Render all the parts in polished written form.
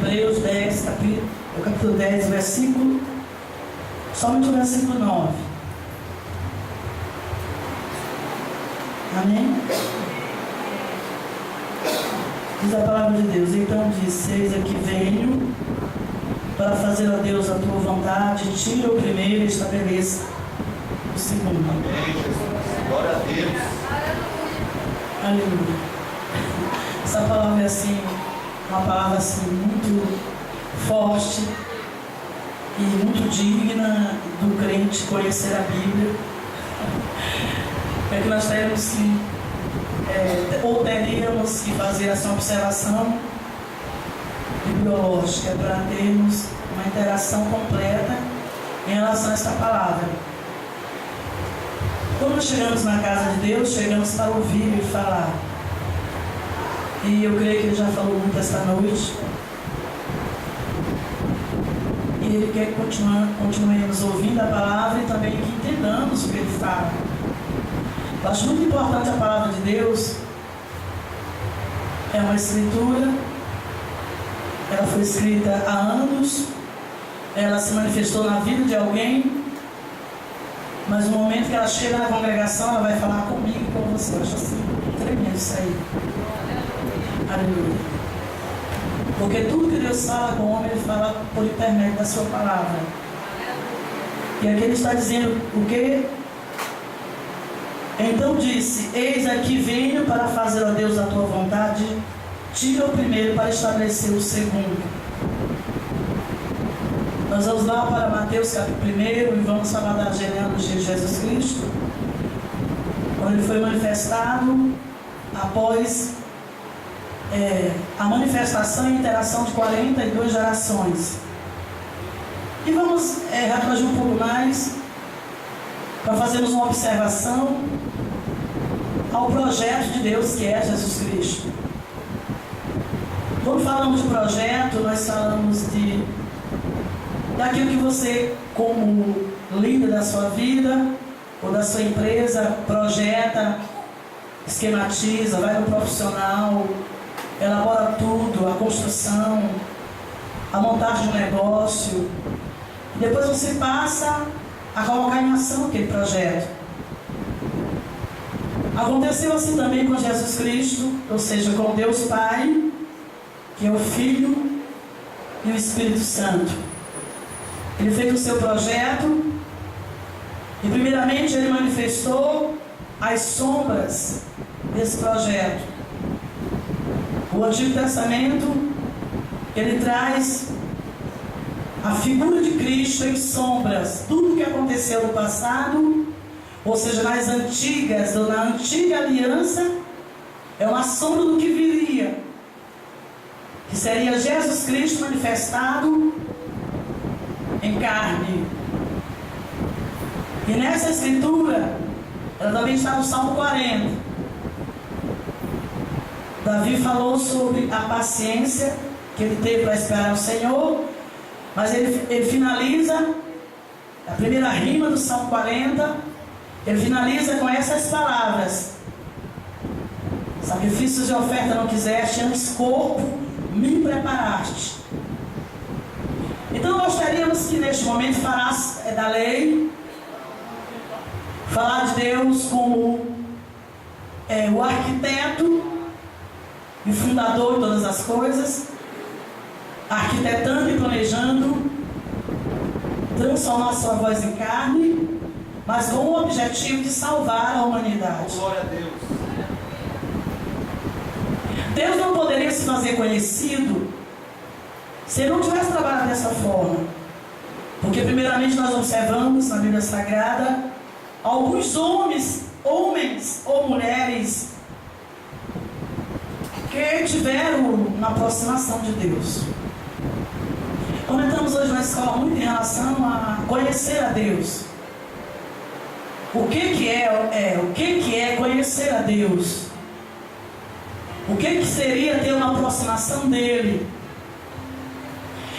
Hebreus 10, capítulo 10, versículo, somente o versículo 9. Amém? Diz a palavra de Deus: então disse, eis aqui venho para fazer a Deus a tua vontade, tira o primeiro e estabeleça o segundo. Amém, Jesus. Glória a Deus. Aleluia. Essa palavra é assim, uma palavra assim muito forte e muito digna do crente conhecer a Bíblia. É que nós temos que, ou teríamos que fazer essa observação bibliológica para termos uma interação completa em relação a esta palavra. Quando nós chegamos na casa de Deus, chegamos para ouvir e falar. E eu creio que Ele já falou muito esta noite. E Ele quer que continuemos ouvindo a palavra e também que entendamos o que Ele fala. Eu acho muito importante a palavra de Deus. É uma escritura. Ela foi escrita há anos. Ela se manifestou na vida de alguém. Mas no momento que ela chega na congregação, ela vai falar comigo e com você. Eu acho assim, tremendo isso aí. Aleluia. Porque tudo que Deus fala com o homem, Ele fala por intermédio da sua palavra. E aqui Ele está dizendo o quê? Então disse, eis aqui venho para fazer a Deus a tua vontade, tira o primeiro para estabelecer o segundo. Nós vamos lá para Mateus capítulo 1 e vamos falar da genealogia de Jesus Cristo, quando Ele foi manifestado após a manifestação e interação de 42 gerações. E vamos retrogir um pouco mais para fazermos uma observação ao projeto de Deus que é Jesus Cristo. Quando falamos de projeto, nós falamos daquilo que você, como líder da sua vida ou da sua empresa, projeta, esquematiza, vai no profissional, elabora tudo, a construção, a montagem de um negócio. E depois você passa a colocar em ação aquele projeto. Aconteceu assim também com Jesus Cristo, ou seja, com Deus Pai, que é o Filho e o Espírito Santo. Ele fez o seu projeto e primeiramente Ele manifestou as sombras desse projeto. O Antigo Testamento, ele traz a figura de Cristo em sombras. Tudo que aconteceu no passado, ou seja, nas antigas ou na antiga aliança, é uma sombra do que viria, que seria Jesus Cristo manifestado em carne. E nessa escritura, ela também está no Salmo 40. Davi falou sobre a paciência que ele teve para esperar o Senhor, mas ele finaliza a primeira rima do Salmo 40, ele finaliza com essas palavras: sacrifícios de oferta não quiseste, antes corpo me preparaste. Então gostaríamos que neste momento falasse da lei, falar de Deus como o arquiteto e fundador de todas as coisas, arquitetando e planejando transformar sua voz em carne, mas com o objetivo de salvar a humanidade. Glória a Deus. Deus não poderia se fazer conhecido se Ele não tivesse trabalhado dessa forma. Porque primeiramente nós observamos na Bíblia Sagrada alguns homens ou mulheres que tiveram uma aproximação de Deus. Comentamos hoje na escola muito em relação a conhecer a Deus. O que é conhecer a Deus? O que seria ter uma aproximação dele?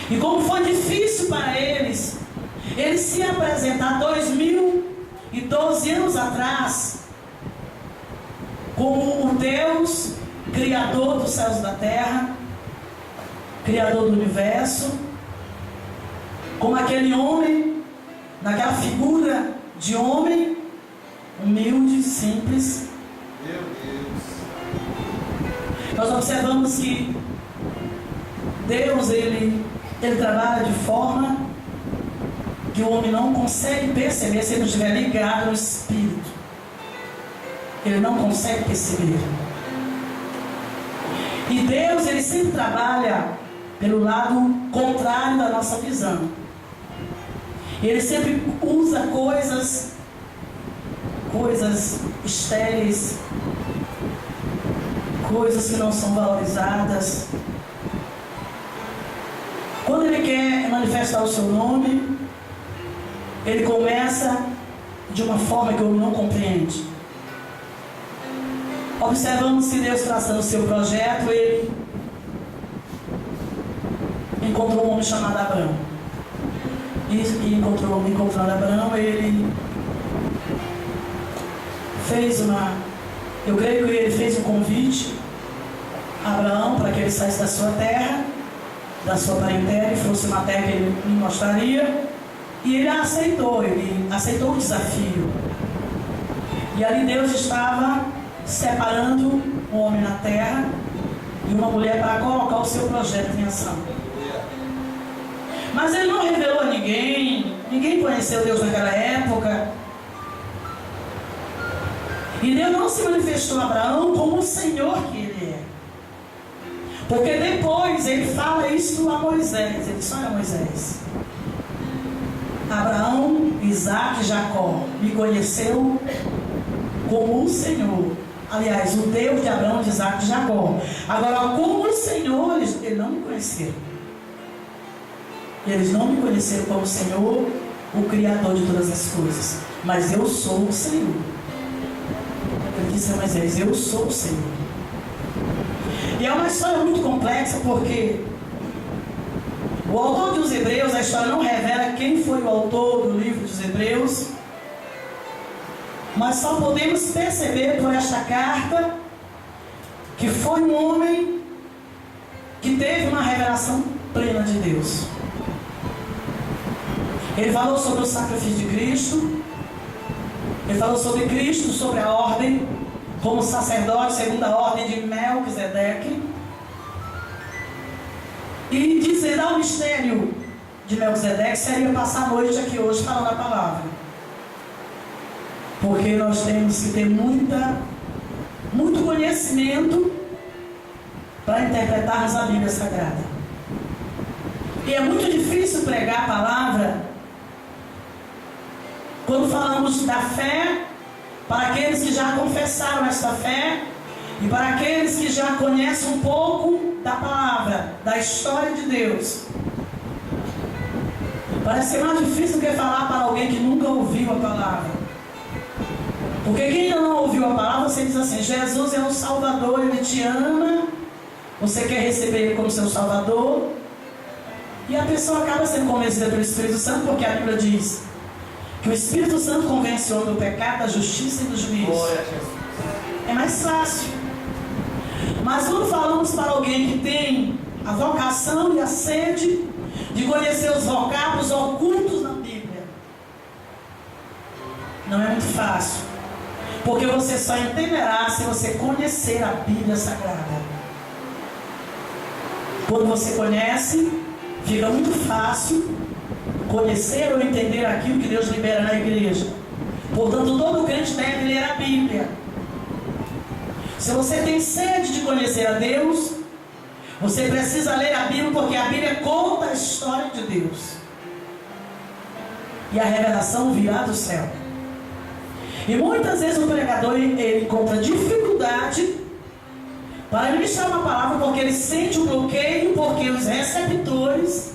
E como foi difícil para eles se apresentar 2012 anos atrás como o Deus Criador dos céus e da terra, Criador do universo, como aquele homem, naquela figura de homem, humilde, simples. Meu Deus. Nós observamos que Deus, ele trabalha de forma que o homem não consegue perceber se ele não estiver ligado ao Espírito. Ele não consegue perceber. E Deus, ele sempre trabalha pelo lado contrário da nossa visão. Ele sempre usa coisas estéreis, coisas que não são valorizadas. Quando ele quer manifestar o seu nome, ele começa de uma forma que o homem não compreende. Observamos que Deus, traçando o seu projeto, ele encontrou um homem chamado Abraão. E encontrando Abraão, ele fez eu creio que ele fez um convite a Abraão para que ele saísse da sua terra, da sua parentela, e fosse uma terra que ele lhe mostraria. E ele aceitou o desafio. E ali Deus estava separando um homem na terra e uma mulher para colocar o seu projeto em ação. Mas ele não revelou a ninguém conheceu Deus naquela época. E Deus não se manifestou a Abraão como o Senhor que ele é. Porque depois ele fala isso a Moisés. Ele só era Moisés. Abraão, Isaac e Jacó me conheceu como o Senhor. Aliás, o Deus de Abraão, de Isaac e de Jacó. Agora, como o Senhor, eles não me conheceram. Eles não me conheceram como o Senhor, o Criador de todas as coisas. Mas eu sou o Senhor. Ele disse a Moisés: eu sou o Senhor. E é uma história muito complexa, porque o autor dos Hebreus, a história não revela quem foi o autor do livro dos Hebreus, mas só podemos perceber por esta carta que foi um homem que teve uma revelação plena de Deus. Ele falou sobre o sacrifício de Cristo, ele falou sobre Cristo, sobre a ordem, como sacerdote segundo a ordem de Melquisedeque, e dizer ao mistério de Melquisedeque seria passar a noite aqui hoje falando a palavra. Porque nós temos que ter muito conhecimento para interpretarmos a Bíblia Sagrada. E é muito difícil pregar a palavra quando falamos da fé para aqueles que já confessaram esta fé e para aqueles que já conhecem um pouco da palavra, da história de Deus. Parece ser mais difícil do que falar para alguém que nunca ouviu a palavra. Porque quem ainda não ouviu a palavra, você diz assim: Jesus é o Salvador, Ele te ama, você quer receber Ele como seu Salvador, e a pessoa acaba sendo convencida pelo Espírito Santo, porque a Bíblia diz que o Espírito Santo convence o homem do pecado, da justiça e do juízo. É mais fácil. Mas quando falamos para alguém que tem a vocação e a sede de conhecer os vocábulos ocultos na Bíblia, não é muito fácil. Porque você só entenderá se você conhecer a Bíblia Sagrada. Quando você conhece, fica muito fácil conhecer ou entender aquilo que Deus libera na igreja. Portanto, todo crente deve ler a Bíblia. Se você tem sede de conhecer a Deus, você precisa ler a Bíblia, porque a Bíblia conta a história de Deus. E a revelação virá do céu. E muitas vezes o pregador ele encontra dificuldade para ministrar uma palavra, porque ele sente um bloqueio, porque os receptores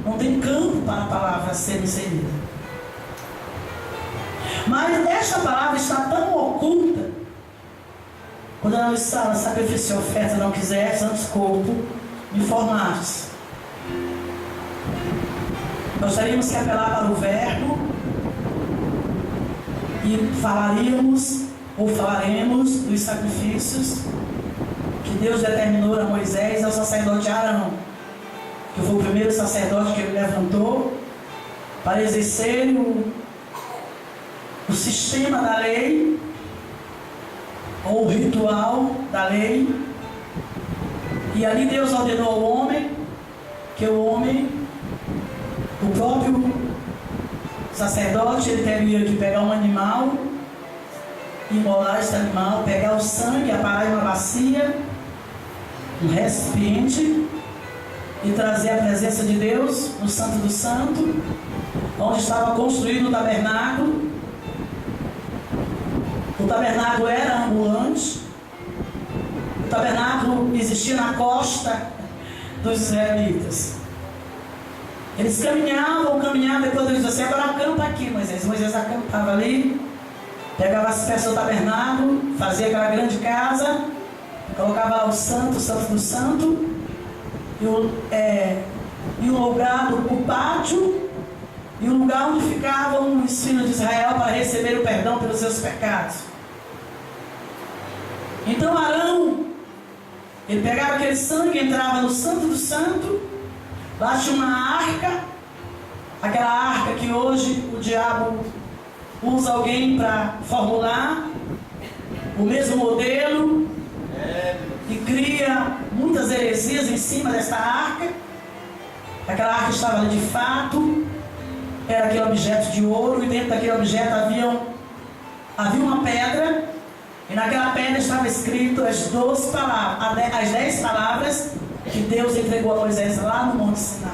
não têm campo para a palavra ser inserida. Mas esta palavra está tão oculta. Quando ela nos fala: sacrifício e oferta não quiseste, antes corpo me formaste. Gostaríamos que apelar para o verbo e falaremos dos sacrifícios que Deus determinou a Moisés e ao sacerdote Arão, que foi o primeiro sacerdote que ele levantou para exercer o sistema da lei, ou o ritual da lei. E ali Deus ordenou ao homem que o próprio sacerdote, ele teria que pegar um animal, imolar esse animal, pegar o sangue, aparar em uma bacia, um recipiente, e trazer a presença de Deus no Santo do Santo, onde estava construído o tabernáculo. O tabernáculo era ambulante. O tabernáculo existia na costa dos israelitas. Eles caminhavam, depois eles diziam assim: agora acampa aqui, Moisés. Moisés acampava ali, pegava as peças do tabernáculo, fazia aquela grande casa, colocava lá o santo do santo, e o lugar, o pátio, e o lugar onde ficavam os filhos de Israel para receber o perdão pelos seus pecados. Então Arão, ele pegava aquele sangue, entrava no santo do santo, lá tinha uma arca, aquela arca que hoje o diabo usa alguém para formular o mesmo modelo e cria muitas heresias em cima desta arca. Aquela arca estava ali de fato, era aquele objeto de ouro, e dentro daquele objeto havia uma pedra, e naquela pedra estava escrito as 10 palavras que Deus entregou a Moisés lá no Monte Sinai.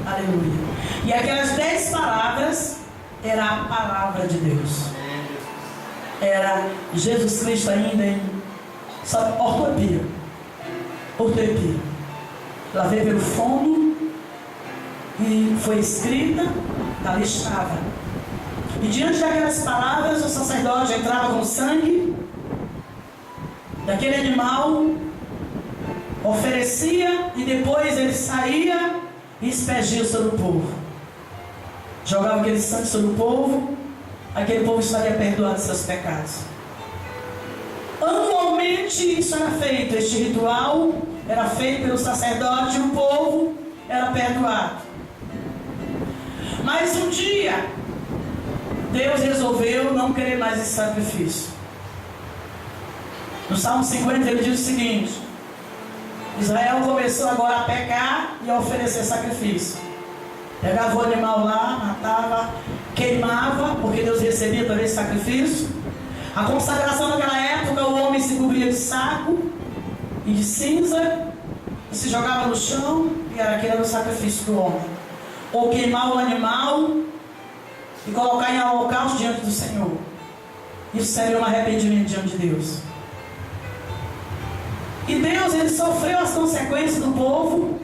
Aleluia. E aquelas 10 palavras era a palavra de Deus. Era Jesus Cristo ainda em ortopia. Ela veio pelo fundo e foi escrita, ali estava. E diante daquelas palavras, o sacerdote entrava com o sangue daquele animal, oferecia, e depois ele saía e aspergia sobre o povo. Jogava aquele sangue sobre o povo, aquele povo estaria perdoado de seus pecados. Anualmente isso era feito, este ritual era feito pelo sacerdote, e o povo era perdoado. Mas um dia Deus resolveu não querer mais esse sacrifício. No Salmo 50 ele diz o seguinte: Israel começou agora a pecar e a oferecer sacrifício. Pegava o animal lá, matava, queimava, porque Deus recebia também esse sacrifício. A consagração naquela época, o homem se cobria de saco e de cinza e se jogava no chão, e aquele era o sacrifício do homem. Ou queimar o animal e colocar em holocausto diante do Senhor. Isso seria um arrependimento diante de Deus. E Deus, ele sofreu as consequências do povo.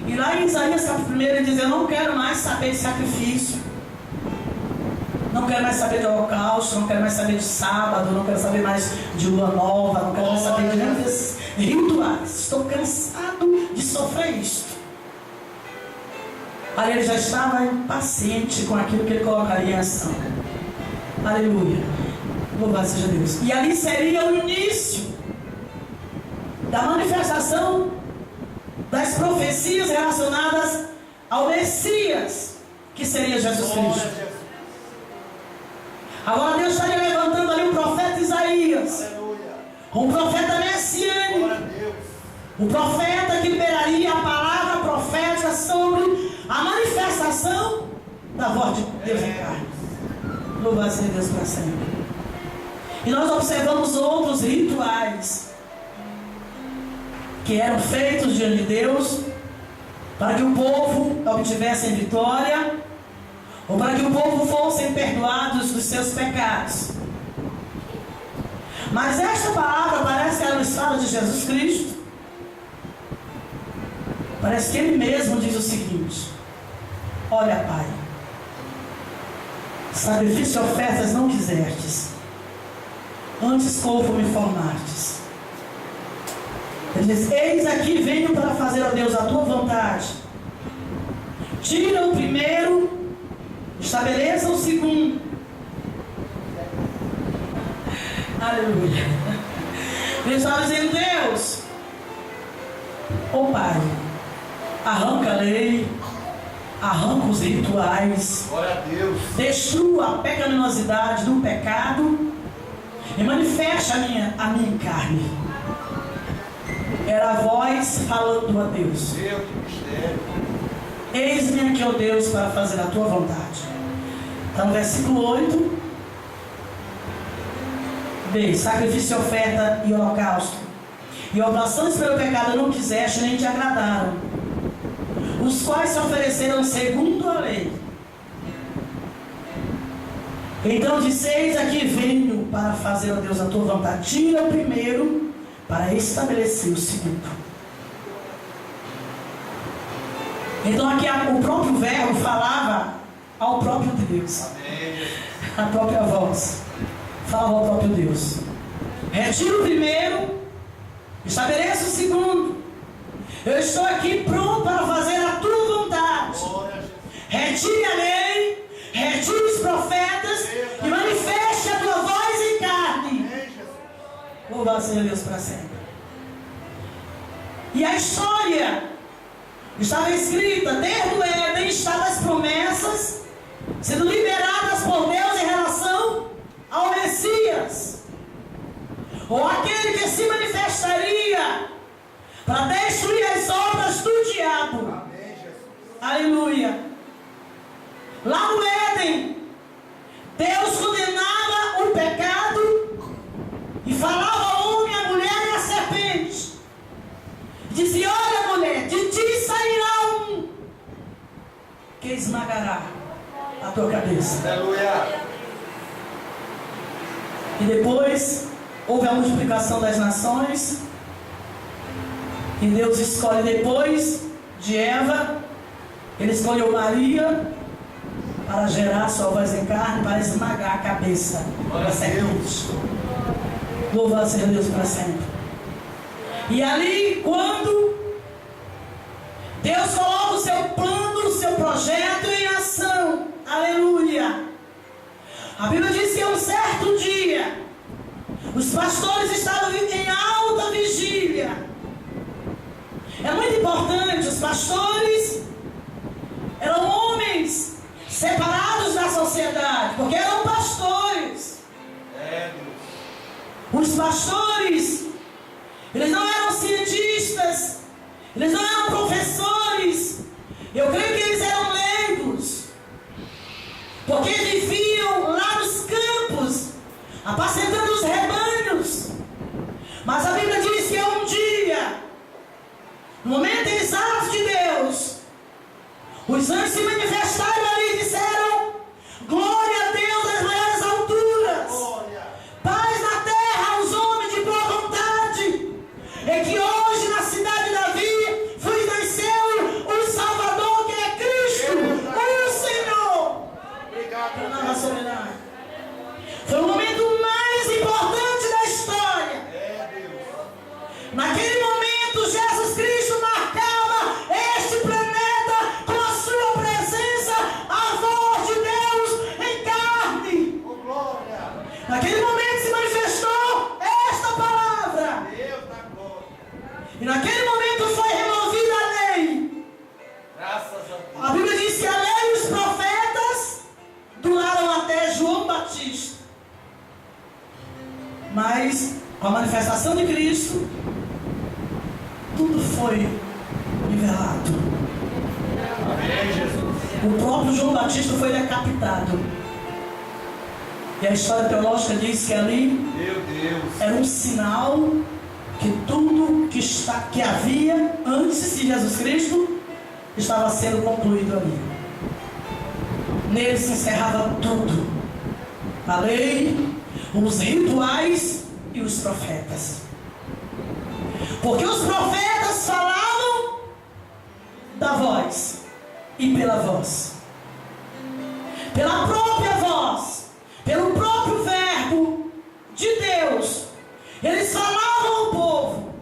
E lá em Isaías capítulo 1 ele diz: eu não quero mais saber de sacrifício, não quero mais saber de holocausto, não quero mais saber de sábado, não quero saber mais de lua nova, não quero mais saber de nenhum desses rituais. Estou cansado de sofrer isto. Aí ele já estava impaciente com aquilo que ele colocaria em ação. Aleluia. Louvado seja Deus. E ali seria o início da manifestação das profecias relacionadas ao Messias, que seria Jesus Cristo. Agora Deus estaria levantando ali o profeta Isaías, um profeta messiânico, o profeta que liberaria a palavra profética sobre a manifestação da voz de Deus em carne. Louvado seja Deus para sempre. E nós observamos outros rituais que eram feitos diante de Deus para que o povo obtivesse vitória, ou para que o povo fossem perdoados dos seus pecados. Mas esta palavra parece que ela nos fala de Jesus Cristo. Parece que ele mesmo diz o seguinte: olha, Pai, sacrifício e ofertas não quisestes, antes corpo me formastes. Ele diz: eis aqui venho para fazer, ó Deus, a tua vontade. Tira o primeiro, estabeleça o segundo. Aleluia. Ele estava dizendo: Deus, Ô Pai, arranca a lei, arranca os rituais, Glória a Deus. destrua a pecaminosidade do pecado e manifeste a minha carne. Era a voz falando a Deus. Deus de mistério. Eis-me aqui, ó Deus, para fazer a tua vontade. Então, versículo 8. B. Sacrifício, oferta e holocausto. E oblações pelo pecado não quiseste, nem te agradaram, os quais se ofereceram segundo a lei. Então disseis: aqui venho para fazer, ó Deus, a tua vontade. Tira o primeiro para estabelecer o segundo. Então aqui o próprio verbo falava ao próprio Deus. Amém. A própria voz falava ao próprio Deus. Retira o primeiro, estabeleça o segundo. Eu estou aqui pronto para fazer a tua vontade. Glória a Jesus. Retire a lei, retire os profetas e manifeste a tua voz em carne. Amém, Jesus. Louvado seja Deus para sempre. E a história estava escrita desde o Éden, estavam as promessas sendo liberadas por Deus em relação ao Messias, ou aquele que se manifestaria para destruir as obras do diabo. Amém, Jesus. Aleluia. Lá no Éden, Deus condenava o pecado e falava ao homem, à mulher e à serpente. Dizia: olha, mulher, de ti sairá um que esmagará a tua cabeça. Aleluia. E depois houve a multiplicação das nações. E Deus escolhe, depois de Eva, Ele escolheu Maria para gerar sua voz em carne, para esmagar a cabeça da serpente. Louvado seja Deus para sempre. E ali, quando Deus coloca o seu plano, o seu projeto em ação, aleluia, a Bíblia diz que um certo dia os pastores estavam em alta vigília. É muito importante, os pastores eram homens separados da sociedade, porque eram pastores. É, Deus. Os pastores, eles não eram cientistas, eles não eram professores. Eu creio que eles eram leigos, porque viviam lá nos campos, apacentando os rebanhos. Mas a Bíblia diz que um dia, no momento exato de Deus, os anjos se manifestaram ali e disseram: glória a Deus nas maiores alturas, Glória. paz na terra aos homens de boa vontade. É que hoje na cidade de Davi nasceu o Salvador, que é Cristo, o Senhor. Obrigado. Foi o momento mais importante da história. É, Deus. Naquele momento, Jesus Cristo marcava este planeta com a sua presença, a voz de Deus em carne. Oh, glória. Naquele momento se manifestou esta palavra. Deus da glória. E naquele momento foi removida a lei. Graças a Deus. A Bíblia diz que a lei e os profetas duraram até João Batista. Mas, com a manifestação de Cristo, tudo foi nivelado. Amém, Jesus. O próprio João Batista foi decapitado. E a história teológica diz que ali Meu Deus. era um sinal que tudo que havia antes de Jesus Cristo estava sendo concluído ali. Nele se encerrava tudo: a lei, os rituais e os profetas. Porque os profetas falavam da voz e pela voz, pela própria voz, pelo próprio verbo de Deus, eles falavam ao povo.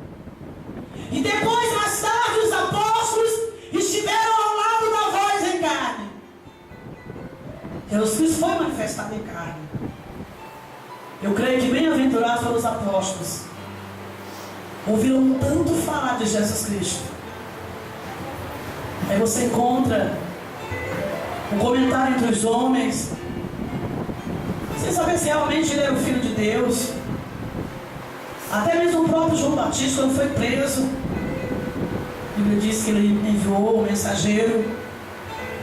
E depois, mais tarde, os apóstolos estiveram ao lado da voz em carne. Jesus Cristo foi manifestado em carne. Eu creio que bem-aventurados foram os apóstolos. Ouviram tanto falar de Jesus Cristo, Aí você encontra um comentário entre os homens, sem saber se realmente ele era o Filho de Deus. Até mesmo o próprio João Batista, quando foi preso, a Bíblia diz que ele enviou o mensageiro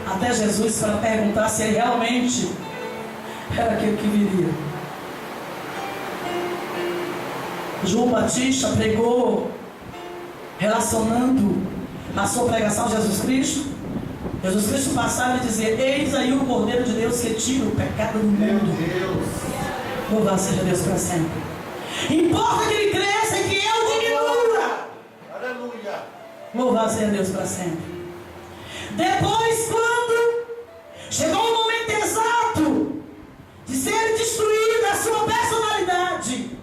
até Jesus para perguntar se ele realmente era aquele que viria. João Batista pregou relacionando a sua pregação a Jesus Cristo. Jesus Cristo passava e dizia: eis aí o Cordeiro de Deus que tira o pecado do mundo. Louvado seja Deus para sempre. Importa que ele cresça e que eu diminua. Aleluia. Louvado seja Deus para sempre. Depois, quando chegou o momento exato de ser destruída a sua personalidade,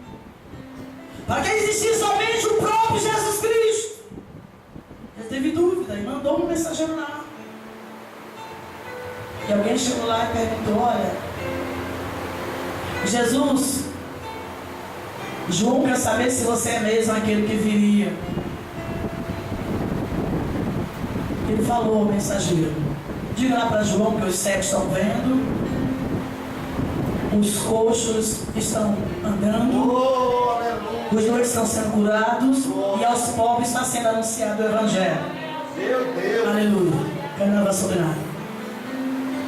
para que existisse somente o próprio Jesus Cristo, ele teve dúvida e mandou um mensageiro lá. E alguém chegou lá e perguntou: olha, Jesus, João quer saber se você é mesmo aquele que viria. Ele falou ao mensageiro: diga lá para João que os cegos estão vendo, os coxos estão andando, os doentes estão sendo curados e aos pobres está sendo anunciado o Evangelho. Meu Deus. Aleluia. Canava sobre nada.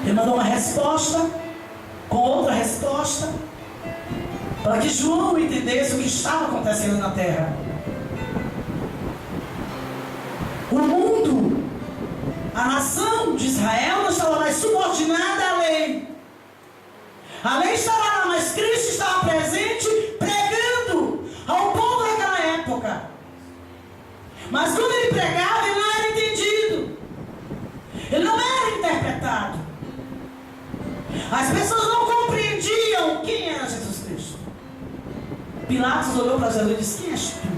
Ele mandou uma resposta com outra resposta para que João entendesse o que estava acontecendo na terra. O mundo, a nação de Israel não estava mais subordinada à lei. A lei estava lá, mas Cristo estava presente pregando ao povo daquela época. Mas quando ele pregava, ele não era entendido. Ele não era interpretado. As pessoas não compreendiam quem era Jesus Cristo. Pilatos olhou para Jesus e disse: quem és tu?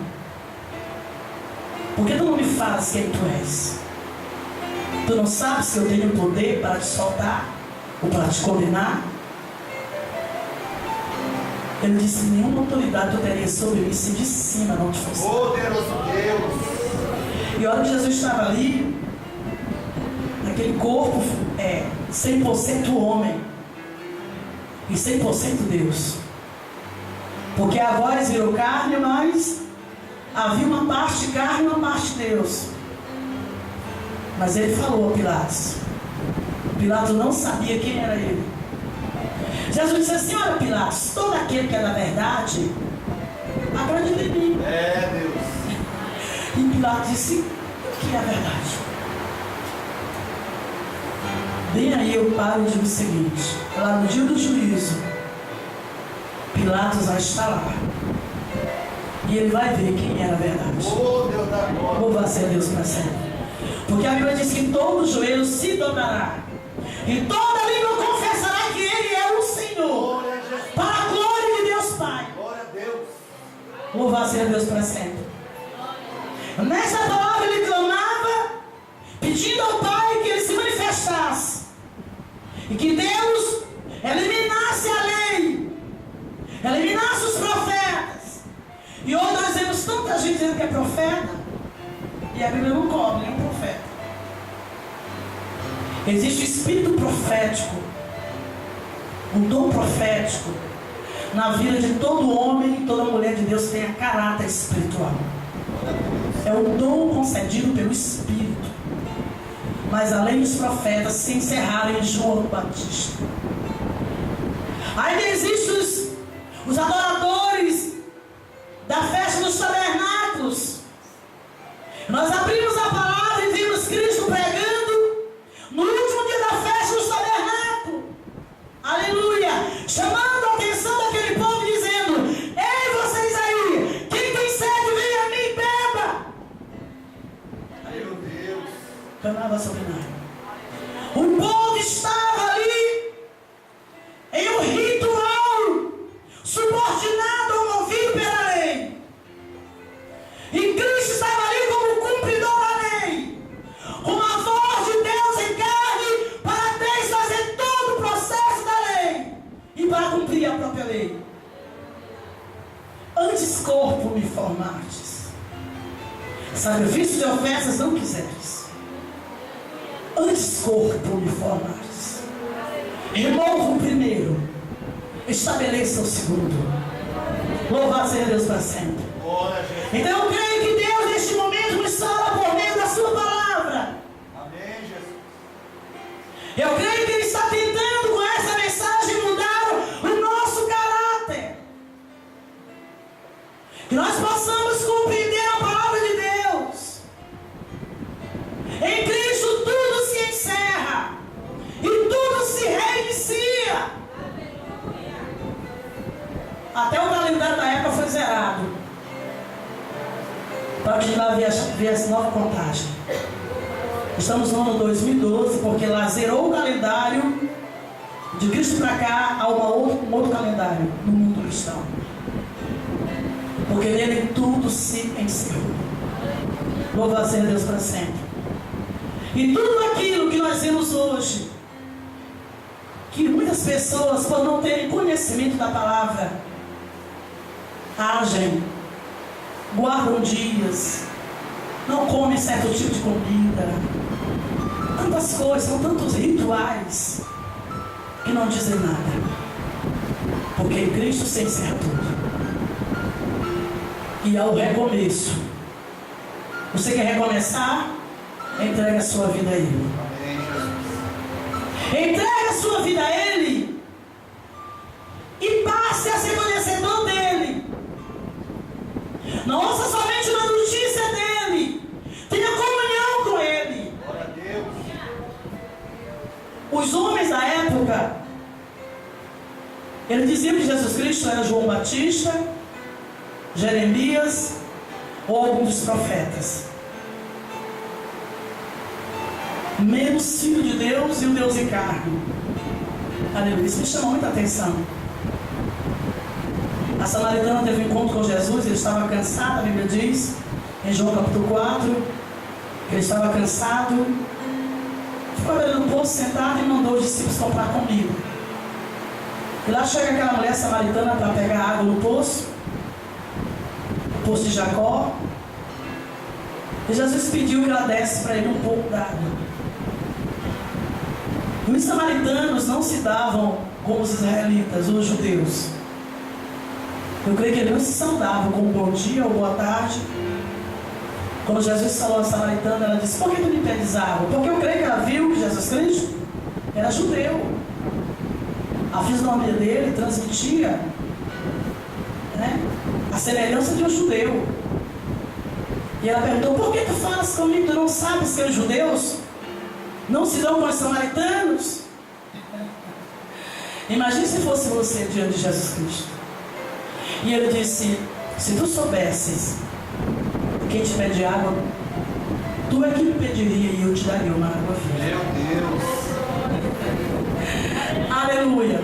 Por que tu não me falas quem tu és? Tu não sabes que eu tenho poder para te soltar ou para te condenar? Ele disse: nenhuma autoridade tu teria sobre mim se de cima não te fosse. Poderoso Deus. E a hora que Jesus estava ali, naquele corpo 100% homem e 100% Deus. Porque a voz virou carne, mas havia uma parte de carne e uma parte de Deus. Mas ele falou a Pilatos. Pilatos não sabia quem era ele. Jesus disse assim: olha, Pilatos, todo aquele que é da verdade acredita em mim. É, Deus. E Pilatos disse: o que é a verdade? Bem aí eu paro e digo o seguinte: lá no dia do juízo, Pilatos vai estar lá e ele vai ver quem era a verdade. Oh, Deus da glória. Louvado seja Deus para sempre. Porque a Bíblia diz que todo joelho se dobrará e toda língua confessará que Ele é o Senhor, Glória a Jesus. para a glória de Deus Pai. Glória a Deus. Louvado seja Deus para sempre. Nessa palavra ele clamava, pedindo ao Pai que ele se manifestasse e que Deus eliminasse a lei, eliminasse os profetas. E hoje nós vemos tanta gente dizendo que é profeta e a Bíblia não cobre nenhum profeta. Existe o espírito profético, o dom profético na vida de todo homem e toda mulher de Deus que tenha caráter espiritual. É um dom concedido pelo Espírito. Mas além dos profetas se encerraram em João Batista. Ainda existem os adoradores da festa dos tabernáculos. Nós abrimos a palavra e vimos Cristo pregando no último dia da festa dos tabernáculos. Aleluia! Chamando a atenção daquele povo, dizendo: ei, vocês aí, quem tem sede, vem a mim e beba. Meu Deus. Canava sobre nós. O povo estava ali em um ritual subordinado ou movido pela lei. E Cristo estava ali como cumpridor da lei, com a voz de Deus em carne, para desfazer todo o processo da lei e para cumprir a própria lei. Antes corpo me formastes, sacrifício de ofertas não quiseres. antes corpo me formares. Remova o primeiro, estabeleça o segundo. Louvado seja Deus para sempre. Então eu creio que Deus neste momento nos fala por meio da sua palavra. Amém, Jesus. Eu creio que Ele está tentando com essa mensagem mudar o nosso caráter. Que nós possamos compreender a palavra de Deus. Em Cristo tudo se encerra e tudo se reinicia. Até o calendário da época foi zerado, para que lá viesse nova contagem. Estamos no ano 2012, porque lá zerou o calendário. De Cristo para cá há um outro calendário no mundo cristão, porque nele tudo se encerrou. Louvado seja Deus para sempre. E tudo aquilo que nós vemos hoje, que muitas pessoas, por não terem conhecimento da palavra, agem, guardam dias, não comem certo tipo de comida, tantas coisas, são tantos rituais que não dizem nada, porque em Cristo se encerra tudo e há o recomeço. Você quer recomeçar? Entrega a sua vida a Ele. Amém, Jesus. Entrega a sua vida a Ele e passe a ser conhecedor dEle. Não ouça somente uma notícia dEle, tenha comunhão com Ele. Glória a Deus. Os homens da época, eles diziam que Jesus Cristo era João Batista, Jeremias ou algum dos profetas, menos Filho de Deus e o Deus em carne. Aleluia, isso me chamou muita atenção. A samaritana teve um encontro com Jesus, ele estava cansado, a Bíblia diz, em João capítulo 4, que ele estava cansado, ficou ali no poço sentado e mandou os discípulos comprar comida. E lá chega aquela mulher samaritana para pegar água no poço de Jacó, e Jesus pediu que ela desse para ele um pouco d'água. E os samaritanos não se davam como os israelitas, os judeus. Eu creio que eles não se saudavam com bom dia ou boa tarde. Quando Jesus falou a samaritana, ela disse: por que tu me pedes água? Porque eu creio que ela viu que Jesus Cristo era judeu. A fisionomia dele transmitia, né, a semelhança de um judeu. E ela perguntou: por que tu falas comigo? Tu não sabes que os judeus não se dão com os samaritanos? Imagine se fosse você diante de Jesus Cristo. E ele disse: se tu soubesses quem te pede água, tu é que me pediria e eu te daria uma água viva. Meu Deus. Aleluia.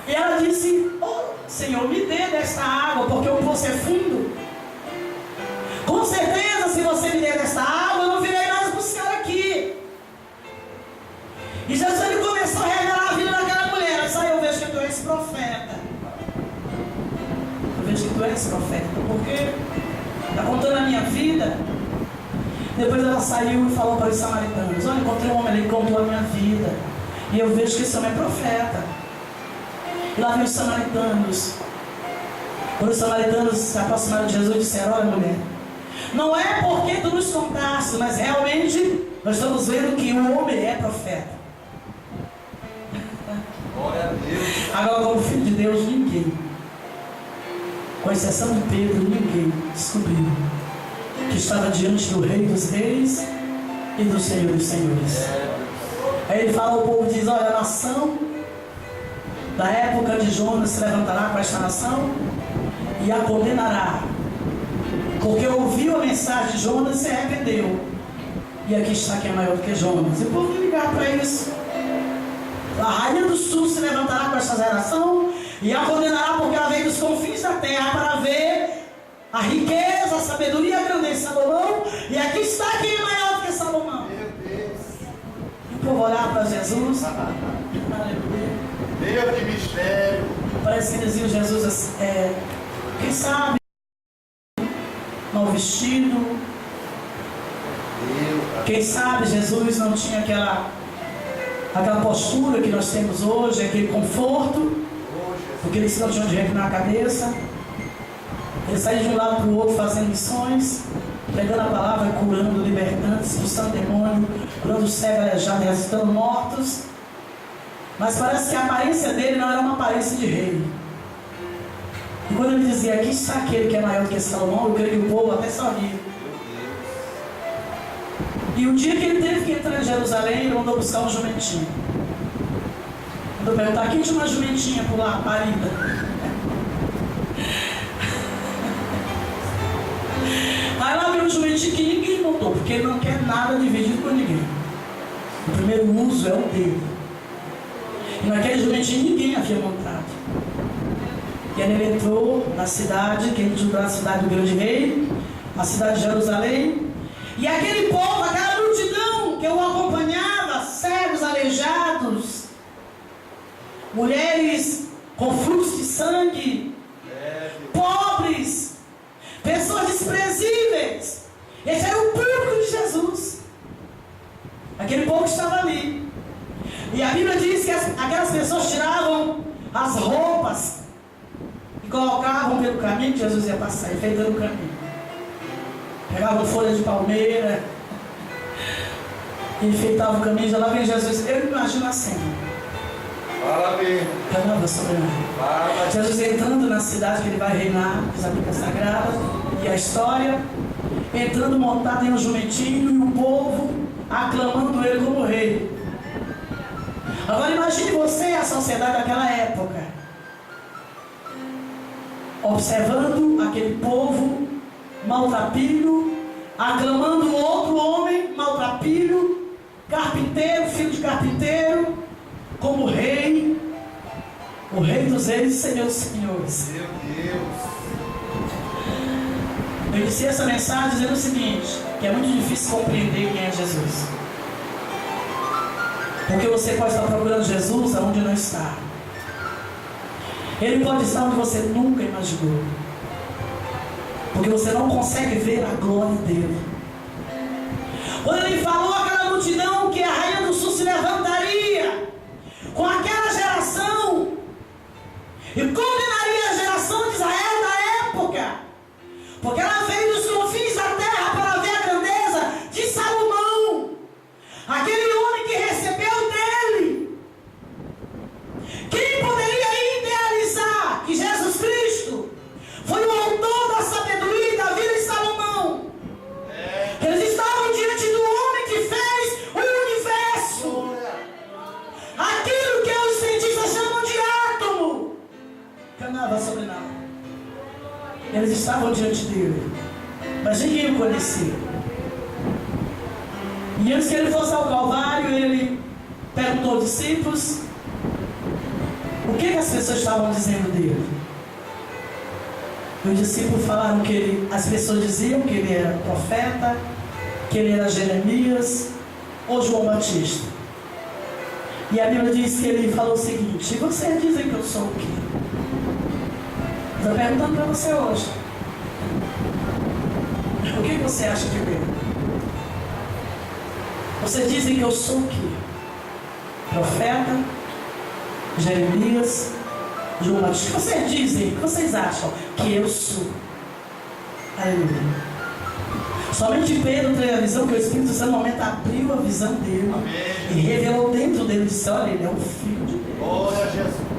E ela disse: oh, Senhor, me dê desta água, porque o poço é fundo. Com certeza, se você me der desta água, eu não virei mais buscar aqui. E Jesus, ele começou a revelar a vida daquela mulher. Ela disse: eu vejo que tu és profeta. Eu vejo que tu és profeta, porque está contando a minha vida. Depois ela saiu e falou para os samaritanos: olha, encontrei um homem ali que contou a minha vida, e eu vejo que esse homem é profeta. E lá vem os samaritanos. Quando os samaritanos se aproximaram de Jesus e disseram: olha, mulher, não é porque tu nos contaste, mas realmente nós estamos vendo que o homem é profeta. Glória a Deus. Agora, como filho de Deus, ninguém, com exceção de Pedro, ninguém descobriu que estava diante do Rei dos Reis e do Senhor dos Senhores. Aí ele fala ao povo, diz: olha, a nação da época de Jonas se levantará com esta nação e a condenará, porque ouviu a mensagem de Jonas e se arrependeu. E aqui está quem é maior do que Jonas. E o povo vai ligar para isso. A rainha do sul se levantará com esta geração e a condenará, porque ela veio dos confins da terra para ver a riqueza, a sabedoria e a grandeza de Salomão. E aqui está quem é maior do que Salomão. Meu Deus. E o povo olhar para Jesus. Aleluia. Deus de mistério. Parece que dizia Jesus, quem sabe, mal vestido, Quem sabe Jesus não tinha aquela postura que nós temos hoje, aquele conforto, porque eles não tinham de reclinar a cabeça. Ele saía de um lado para o outro fazendo missões, pregando a palavra, curando, libertando, expulsando demônio, curando os cegos, aleijados, ressuscitando mortos. Mas parece que a aparência dele não era uma aparência de rei. E quando ele dizia, aqui está aquele que é maior do que Salomão, eu creio que o povo até sorria. E o dia que ele teve que entrar em Jerusalém, ele mandou buscar um jumentinho. Mandou perguntar, quem tinha uma jumentinha por lá, parida? Aí lá veio um jumentinho que ninguém montou, porque ele não quer nada dividido com ninguém. O primeiro uso é o dele. E naquele jumentinho ninguém havia montado. E aí ele entrou na cidade, que ele julgou a cidade do grande rei, a cidade de Jerusalém. E aquele povo, aquela multidão que o acompanhava, cegos, aleijados, mulheres com fluxo de sangue, pobres, pessoas desprezíveis. Esse era o público de Jesus. Aquele povo que estava ali. E a Bíblia diz que aquelas pessoas tiravam as roupas e colocavam pelo caminho que Jesus ia passar, enfeitando o caminho. Pegavam folha de palmeira e enfeitavam o caminho. Já lá vem Jesus. Eu imagino a cena. Fala bem. Jesus entrando na cidade que ele vai reinar, diz a Bíblia Sagrada, e a história, entrando montado em um jumentinho e o povo aclamando ele como rei. Agora imagine você a sociedade daquela época, observando aquele povo maltrapilho, aclamando outro homem maltrapilho, carpinteiro, filho de carpinteiro, como rei, o rei dos reis e senhor dos senhores. Meu Deus. Eu iniciei essa mensagem dizendo o seguinte, que é muito difícil compreender quem é Jesus. Porque você pode estar procurando Jesus aonde não está. Ele pode estar onde você nunca imaginou. Porque você não consegue ver a glória dele. Quando ele falou àquela multidão que a rainha do sul se levantaria com aquela geração e condenaria a geração de Israel da época, porque ela veio dos confins da terra para ver a grandeza de Salomão, aquele homem que recebeu dele. Quem poderia idealizar que Jesus Cristo foi o autor da sabedoria e da vida de Salomão? Eles estavam diante do homem que fez o universo, aquilo que os cientistas chamam de átomo. Canava sobre nada. Eles estavam diante dele, mas ninguém o conhecia. E antes que ele fosse ao Calvário, ele perguntou aos discípulos o que as pessoas estavam dizendo dele. Os discípulos falaram que as pessoas diziam que ele era profeta, que ele era Jeremias ou João Batista. E a Bíblia diz que ele falou o seguinte: vocês dizem que eu sou o quê? Estou perguntando para você hoje. O que você acha de mim? Vocês dizem que eu sou o quê? Profeta, Jeremias, João Batista. O que vocês dizem? O que vocês acham que eu sou? Aleluia. Somente Pedro teve a visão que o Espírito Santo no momento abriu a visão dele. Amém. E revelou dentro dele, disse: olha, ele é o Filho de Deus. Glória a Jesus.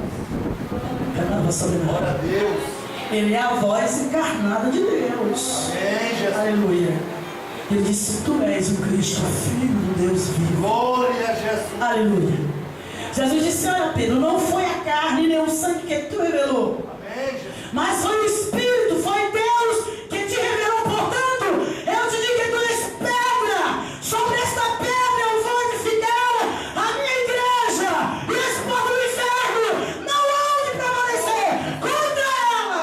Glória a Deus. Ele é a voz encarnada de Deus. Amém, Jesus. Aleluia. Ele disse: tu és o Cristo, Filho do Deus vivo. Glória a Jesus. Aleluia. Jesus disse: olha, Pedro, não foi a carne nem o sangue que tu revelou, Amém, Jesus. mas foi o Espírito, foi Deus que te revelou. Portanto, eu te digo que tu és pedra. Sobre esta pedra eu vou edificar a minha igreja, e as portas do inferno não hão de prevalecer contra ela.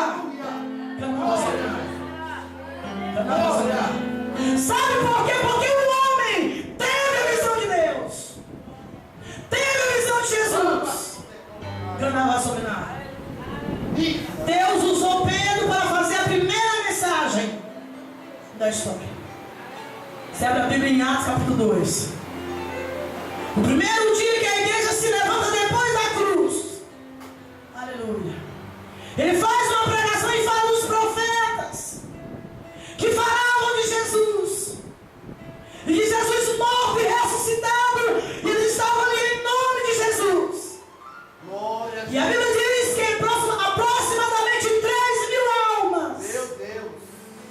Sabe por quê? Porque o homem teve a visão de Deus, teve a visão de Jesus. Ganhava sobre nada. Deus usou Pedro para fazer a primeira mensagem da história. Você abre a Bíblia em Atos capítulo 2. O primeiro dia que a igreja se levanta depois da cruz. Aleluia. Ele faz uma pregação e fala dos profetas que falavam de Jesus. E de Jesus morto e ressuscitado. E eles estavam ali em nome de Jesus. Glória a E a Bíblia diz que aproximadamente 3.000 almas Meu Deus.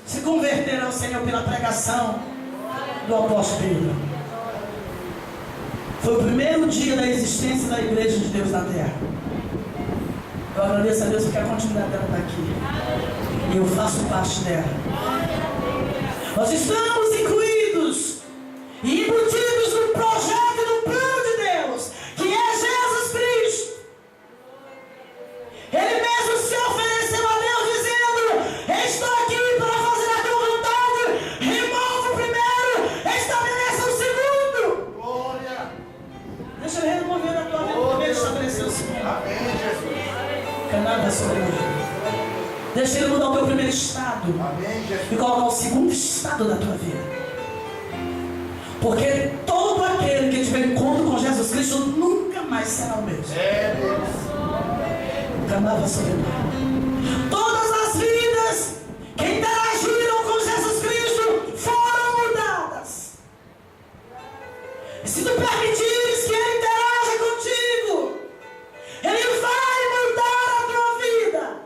se converteram ao Senhor pela pregação do apóstolo Pedro. Foi o primeiro dia da existência da igreja de Deus na terra. Eu agradeço a Deus porque a continuidade dela está aqui. E eu faço parte dela. Nós estamos incluídos e embutidos no projeto e no plano de Deus, que é Jesus Cristo. Ele mesmo se ofereceu a Deus dizendo: estou aqui para fazer a tua vontade. Remova o primeiro, estabeleça o segundo. Glória. Deixa ele remover a tua vida primeiro, estabelecer o segundo. Amém, Jesus. Canada sobre nós. Deixa ele mudar o teu primeiro estado Amém, Jesus. e colocar o segundo estado da tua vida. Porque todo aquele que tiver encontro com Jesus Cristo nunca mais será o mesmo. É, Deus. Canava sobre nós. Todas as vidas que interagiram com Jesus Cristo foram mudadas. E se tu permitires que Ele interaja contigo, Ele vai mudar a tua vida.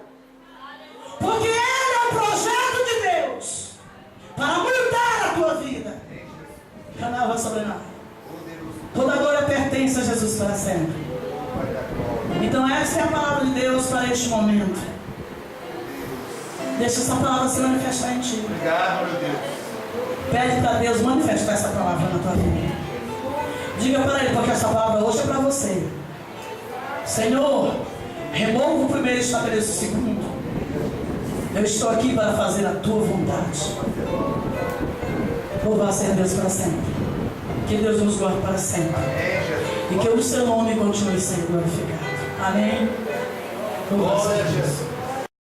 Porque Ele é o projeto de Deus para mudar a tua vida. Canava sobre nós. Toda glória pertence a Jesus para sempre. Então essa é a palavra de Deus para este momento. Deixa essa palavra se manifestar em ti. Obrigado, meu Deus. Pede para Deus manifestar essa palavra na tua vida. Diga para Ele, porque essa palavra hoje é para você. Senhor, remova o primeiro e estabeleça o segundo. Eu estou aqui para fazer a tua vontade. Louvado seja Deus para sempre. Que Deus nos guarde para sempre. Amém, Jesus. E que o seu nome continue sendo glorificado. Amém. Louvado Glória seja a Deus. Jesus.